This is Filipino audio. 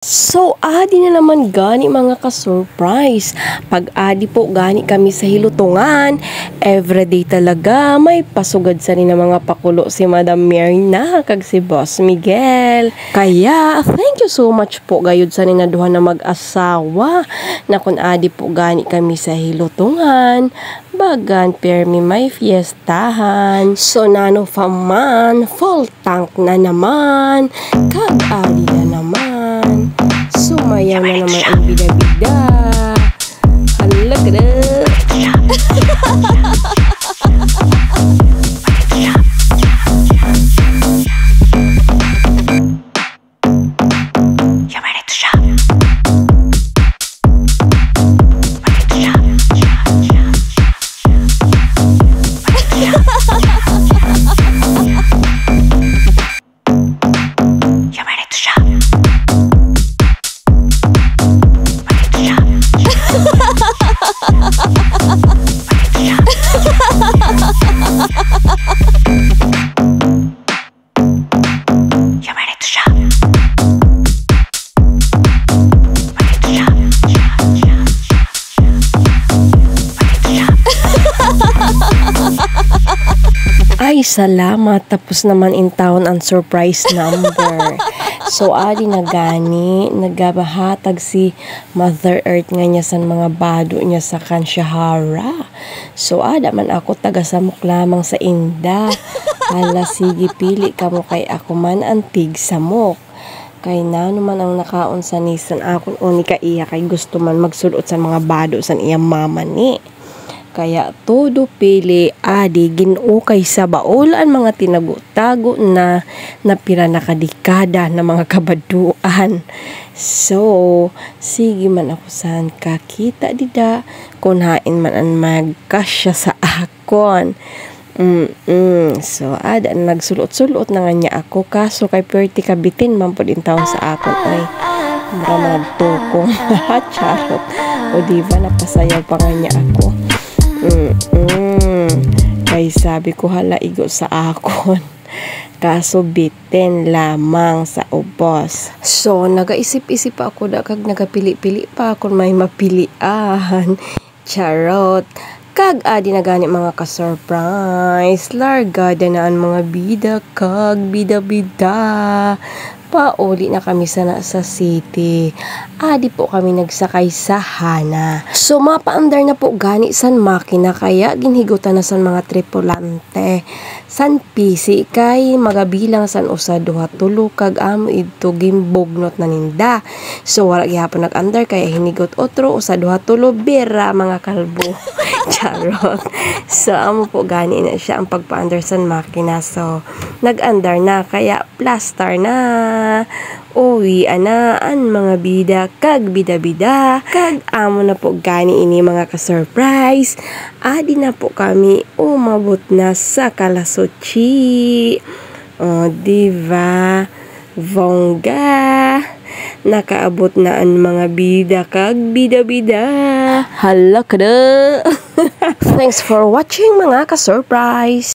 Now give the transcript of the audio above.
So, adi na naman gani mga ka-surprise. Pag-adi po gani kami sa hilutungan, everyday talaga may pasugad sa rin ng mga pakulo si Madam Myrna kag si Boss Miguel. Kaya, thank you so much po gayud sa rin na duha na mag-asawa na kun adi po gani kami sa hilutungan. Bagan permi may fiestahan. So, nano faman, full tank na naman, kag adi na naman. Sumayaw na naman ang bida-bida. Hala ka na. Ay, salamat. Tapos naman in town ang surprise number. So, adi na gani, nagabahatag si Mother Earth nga niya sa mga bado niya sa Kansyahara. So, ada man ako taga-samok lamang sa inda. Hala, sige, pili ka mo kay ako man antig samok. Kay nano man ang nakaon sa nisan akon uni ka iya kay gusto man magsulot sa mga bado sa iyang mama ni. Kaya todo pili adi ginukay sa baol ang mga tinago-tago na napira na kadikada na mga kabaduan. So, sige man ako saan kakita dida kung hain man ang magkasya sa akon. So, ada nagsulot-sulot na nga niya ako kaso kay perti kabitin man po din taon sa akon ay mura magtukong. Charot. O diba napasayaw pa nga niya ako. Kay sabi ko hala igo sa akon. Kaso bitin lamang sa ubos. So, nagaisip-isip ako da kag nagapili-pili pa ako may mapilian. Charot. Kag adi na gani mga ka-surprise. Largada na ang mga bida kag bida-bida. Pauli na kami sa city. Adi po kami nagsakay sa Hana. So, mapaandar na po gani san makina kaya ginhigutan na san mga tripulante. San pisi kay magabilang san usa duha tulo kag amo idto gimbognot na ninda. So, wala gyapon nag-andar kaya hinigot otro usa duha tulo bira mga kalbo. Charot. So, amo po gani na siya ang pagpaandar san makina. So, nag-andar na kaya plaster na. Uwi anaan mga bida kag bida-bida kag amo na po gani ini mga ka-surprise. Adi na po kami umabot na sa Calasuchi. O diba Vongga nakaabot na ang mga bida kag bida-bida. Hala ka na. Thanks for watching mga ka-surprise.